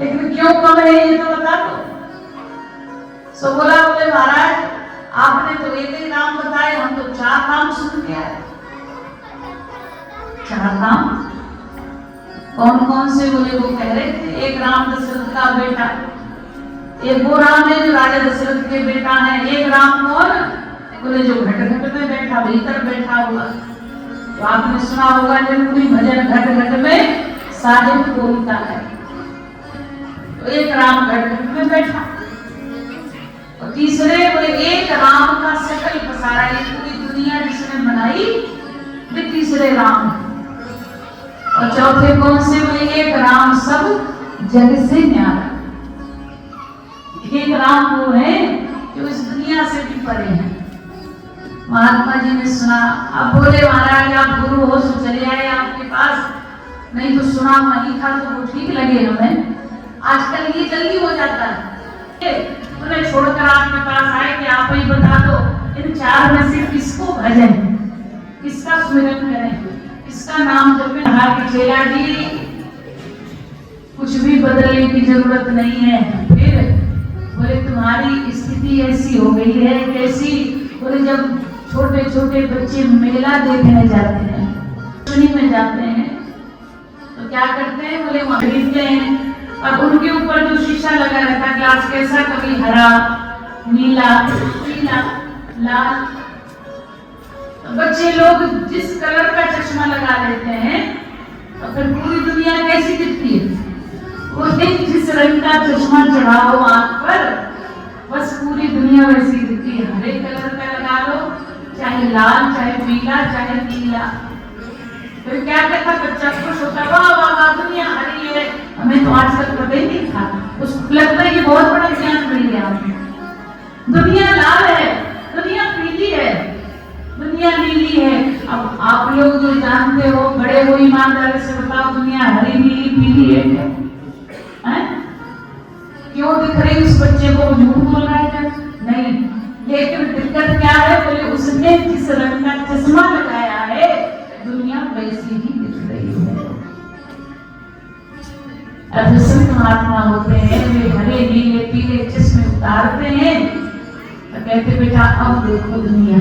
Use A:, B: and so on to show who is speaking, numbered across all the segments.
A: लेकिन क्यों कम है ये तो बता दो। सो बोले महाराज आपने तो एक ही नाम बताए, हम तो 4 नाम सुन के आए। 4 नाम कौन कौन से? बोले वो कह रहे थे एक राम दशरथ का बेटा, एक वो राम है जो राजा दशरथ के बेटा है, एक राम कौन? बोले जो घट घट में बैठा, भीतर बैठा हुआ। तो आपने सुना होगा निर्गुणी भजन घट घट में साहिब बोलता है। तो एक राम घट घट में बैठा, और तीसरे बोले एक राम का सकल पसारा, ये पूरी दुनिया जिसने बनाई वे तीसरे राम। और चौथे कौन से? बोले एक राम सब जग से न्यारा। एक राम वो है जो इस दुनिया से भी परे हैं। महात्मा जी ने सुना, अब बोले महाराज आप गुरु हो सो चले आए आपके पास, नहीं तो सुना वही था तो वो ठीक लगे हमें। आजकल ये जल्दी हो जाता है, उन्हें छोड़कर आपके पास आए कि आप ही बता दो इन 4 में से किसको भजन, किसका स्मरण करें, किसका नाम जपें। कहा कि चेला जी कुछ भी बदलने की जरूरत नहीं है। फिर बोले तुम्हारी स्थिति ऐसी हो गई है, कैसी? बोले जब छोटे छोटे बच्चे मेला देखने जाते हैं, सुनी में जाते हैं, तो क्या करते हैं? बोले वहां खरीदते हैं और उनके ऊपर जो शीशा लगा रहता है, ग्लास कैसा, कभी हरा, नीला, पीला, लाल। तो बच्चे लोग जिस कलर का चश्मा लगा लेते हैं तो फिर पूरी दुनिया कैसी दिखती है? वो जिस रंग का चश्मा चढ़ाओ आंख पर, बस पूरी दुनिया वैसी दिखती है। हरे कलर का लगा लो, चाहे लाल, चाहे पीला, चाहे नीला। फिर क्या कहता बच्चा? खुश होता, वाह वाह वाह दुनिया हरी है। हमें तो आज तक पता ही नहीं था, उसको लगता है ये बहुत बड़ा ज्ञान मिल गया हमें। दुनिया लाल है, दुनिया पीली है, दुनिया नीली है। अब आप लोग जो जानते हो, बड़े हो, ईमानदारी से बताओ दुनिया हरी नीली पीली है क्या? क्यों दिख रही उस बच्चे को? झूठ बोल रहा है क्या? नहीं, लेकिन दिक्कत क्या है? बोले उसने जिस रंग का चश्मा लगाया है दुनिया वैसी ही दिख रही है। अब संत महात्मा होते हैं, वे हरे नीले पीले चश्मे उतारते हैं तो कहते बेटा अब देखो दुनिया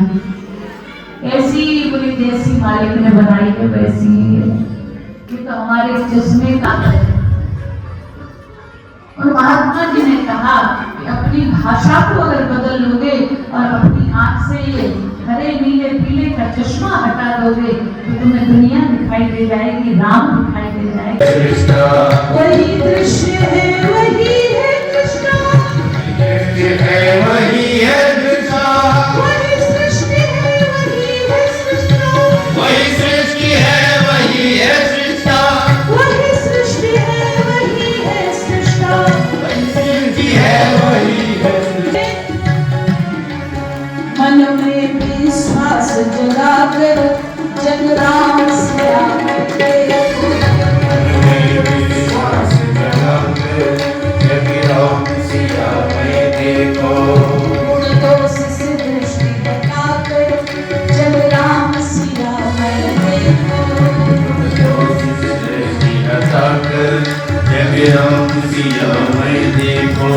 A: कैसी। बोले जैसी मालिक ने बनाई है वैसी ही है, ये तो हमारे चश्मे का है। और महात्मा जी ने कहा कि अपनी भाषा को अगर बदल लोगे और अपनी आंख से ये हरे नीले पीले का चश्मा हटा दोगे तो तुम्हें दुनिया दिखाई दे जाएगी, राम दिखाई दे जाएगा। वही दृश्य है, वही है कृष्णा,
B: वही है कृष्णा,
A: वही सृष्टि है, वही है सृष्टा,
B: वही सृष्टि है, वही है सृष्टा,
A: वही सृष्टि है, वही है सृष्टा,
B: वही सृष्टि है, वही है सृष्टा।
A: मन में विश्वास जगाकर जग राम सिया
B: विश्वास जगाकर जग राम सिया में देखो।
A: दोष से दृष्टि हटाकर जग राम सिया में देखो।
B: दोष से दृष्टि हटाकर जग राम सिया में देखो।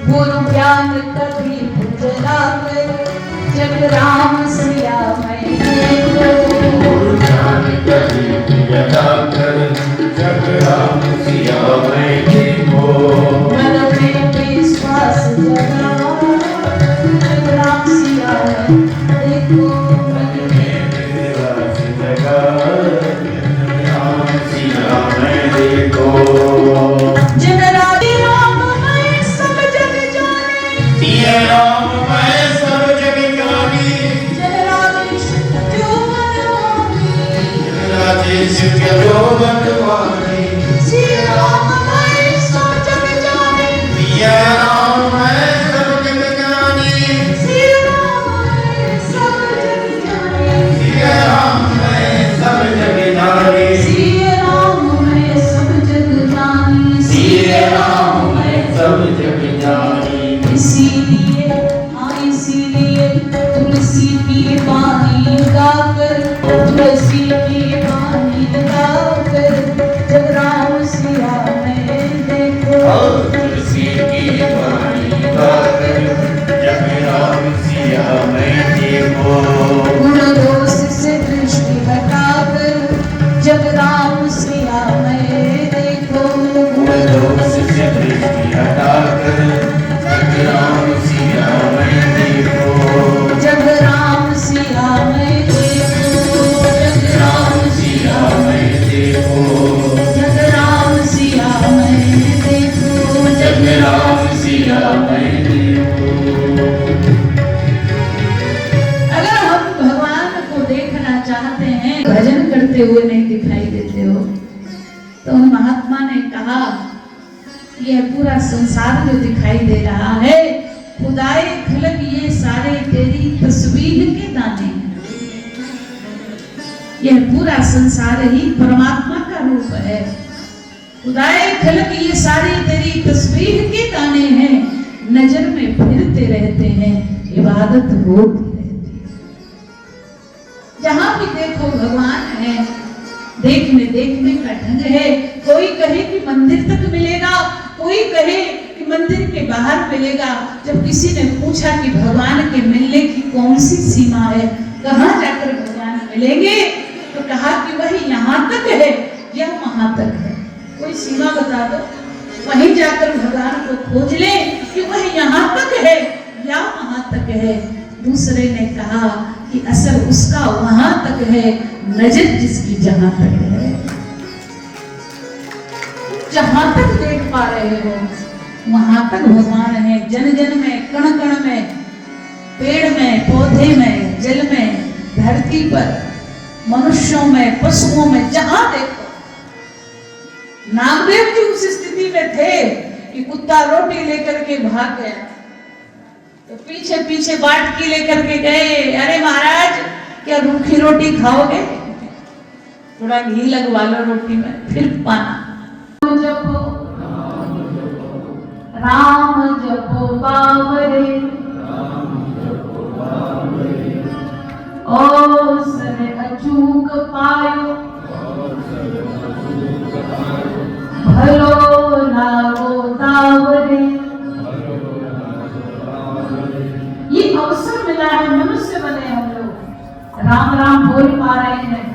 A: गुरु ज्ञान कभी राम सिया मैं देखो।
B: गुरु ज्ञान करी जगा कर जग राम सिया मैं देखो।
A: मन में विश्वास जगा जग राम सिया मैं देखो।
B: मन में विश्वास जगा जग राम सिया मैं देखो।
A: जन राम मैं सब जग जाने।
B: सिया राम मैं सब जग जानी।
A: जन राजेश जो बनवानी।
B: राजेश के जो बनवानी।
A: सिया राम मैं सब जग जाने।
B: सिया राम मैं सब जग जानी।
A: सिया राम मैं सब जग जाने।
B: सिया राम मैं सब जग जानी।
A: सिया राम मैं सब जग जानी।
B: सिया राम मैं सब जग जानी।
A: इसीलिए हाँ इसीलिए तुलसी की बानी गाकर तुलसी की बानी गाकर जग राम सिया मैं देखो।
B: तुलसी की बानी गाकर जग राम सिया मैं देखो।
A: गुण दोष से दृष्टि हटाकर जग राम सिया मैं देखो।
B: गुण दोष से दृष्टि हटाकर जग राम सिया मैं देखो।
A: जग राम सिया मैं देखो। जग राम
B: सिया मैं देखो।
A: जग राम सिया मैं देखो।
B: जग राम सिया मैं देखो।
A: अगर हम भगवान को देखना चाहते हैं, भजन करते हुए नहीं दिखाई देते हो, तो उन महात्मा ने कहा यह पूरा संसार जो दिखाई दे रहा है, खुदाए खलक ये सारे तेरी तस्वीर के दाने हैं। यह पूरा संसार ही परमात्मा का रूप है। खुदाए खलक ये सारे तेरी तस्वीर के दाने हैं। नजर में फिरते रहते हैं, इबादत होती रहती है। जहां भी देखो भगवान है। देखने का ढंग है। कोई कहे कि मंदिर तक मिलेगा, कोई कहे कि मंदिर के बाहर मिलेगा। जब किसी ने पूछा कि भगवान के मिलने की कौन सी सीमा है, कहाँ जाकर भगवान मिलेंगे, तो कहा कि वही यहाँ तक है या वहां तक है। कोई सीमा बता दो, वहीं जाकर भगवान को खोज ले कि वह यहाँ तक है या वहां तक है। दूसरे ने कहा कि असर उसका वहां तक है, नजर जिसकी जहां तक है। जहां तक देख पा रहे हो वहां तक भगवान है। जन जन में, कण कण में, पेड़ में, पौधे में, जल में, धरती पर, मनुष्यों में, पशुओं में, जहां देखो। नामदेव जी उस स्थिति में थे कि कुत्ता रोटी लेकर के भाग गया, तो पीछे पीछे बाटकी लेकर के गए। अरे महाराज क्या रूखी रोटी खाओगे? थोड़ा घी लगवा लो रोटी में, फिर पाना। जपो राम जपो बावरे, ओ सने अचूक पायो, भलो लागो तावरे। ये अवसर मिला है, मनुष्य बने हम लोग, राम राम बोल पा रहे हैं।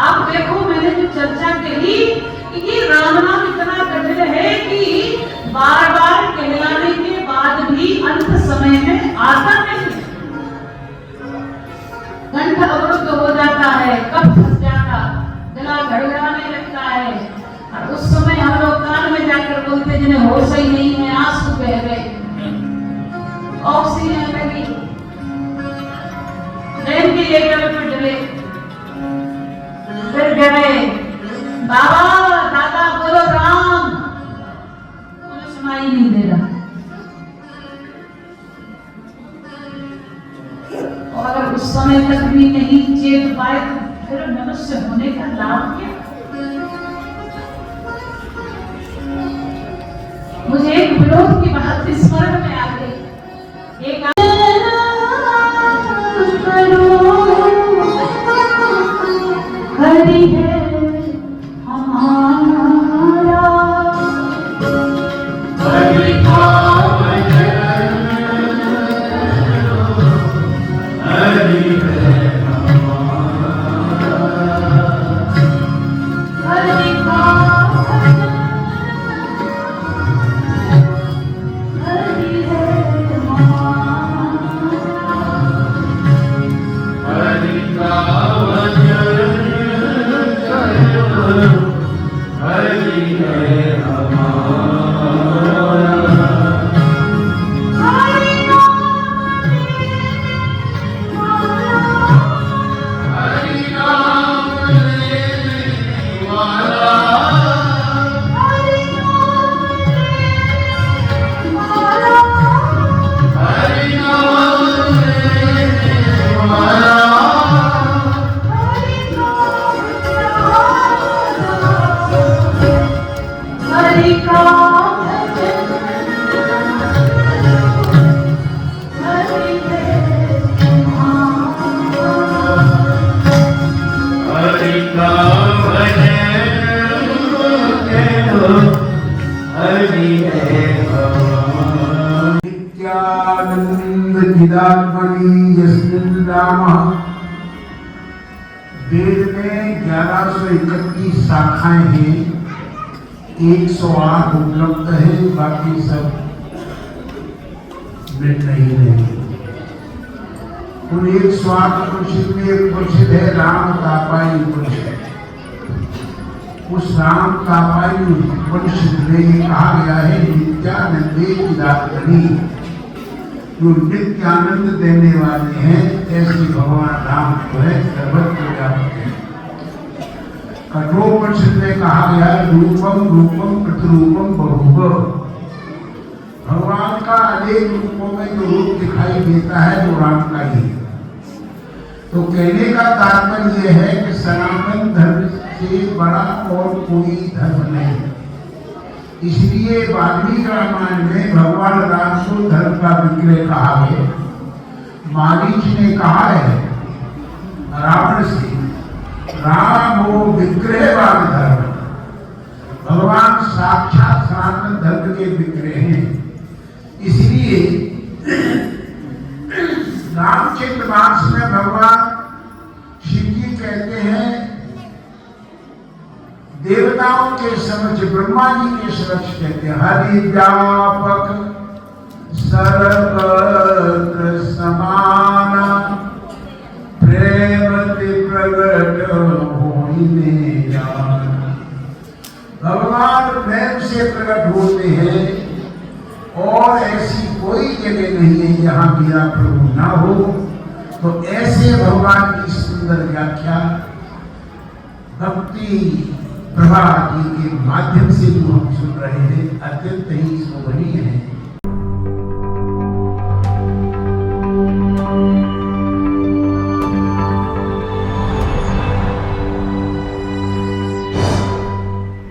A: आप देखो मैंने जो चर्चा कही कि ये राम नाम इतना कठिन है कि बार बार कहलाने के बाद भी अंत समय में आता नहीं। कंठ अवरुद्ध हो जाता है, कफ फंस जाता, गला गड़गड़ाने लगता है, और उस समय हम लोग कान में जाकर बोलते जिन्हें होश ही नहीं है, आंसू बह गए, ऑक्सीजन लगी, वेंटिलेटर पे डले, फिर गए बाबा दादा बोलो राम, मुझे सुनाई नहीं दे रहा। और अगर उस समय तक भी नहीं चेत पाए तो फिर मनुष्य होने का लाभ क्या? मुझे एक विरोध की बात स्मरण में आ गई। एक हरि है हमारा, हरि का भजन
C: वेदात्मनि यस्मिन् रामः। वेद में 1131 शाखाएं हैं, 108 उपलब्ध है, बाकी सब मिट नहीं रहे। उन 108 उपनिषद में एक उपनिषद है राम तापाई उपनिषद। उस राम तापाई उपनिषद में ये कहा गया है नित्यानंदे वेदात्मनि, जो नित्य आनंद देने वाले हैं ऐसे भगवान राम को है सर्वत्र व्यापक है। कठोपनिषद में कहा गया रूपम रूपम प्रतिरूपम बहुव। भगवान का अनेक रूपों में जो रूप दिखाई देता है वो राम का ही है। तो कहने का तात्पर्य यह है कि सनातन धर्म से बड़ा और कोई धर्म नहीं। इसलिए वाल्मीकि रामायण में भगवान राम को धर्म का विग्रह कहा है। मारीच ने कहा है रावण से, राम वो विग्रहवान धर्म, भगवान साक्षात सनातन धर्म के विग्रह हैं। इसलिए रामचंद्र मास में भगवान शिव जी कहते हैं देवताओं के समक्ष, ब्रह्मा जी के समक्ष कहते हैं हरि व्यापक सर्वत्र समान प्रेम प्रगट होइने जान। भगवान प्रेम से प्रकट होते हैं और ऐसी कोई जगह नहीं है जहां मेरा प्रभु ना हो। तो ऐसे भगवान की सुंदर व्याख्या भक्ति प्रभा जी के माध्यम से जो हम सुन रहे हैं अत्यंत ही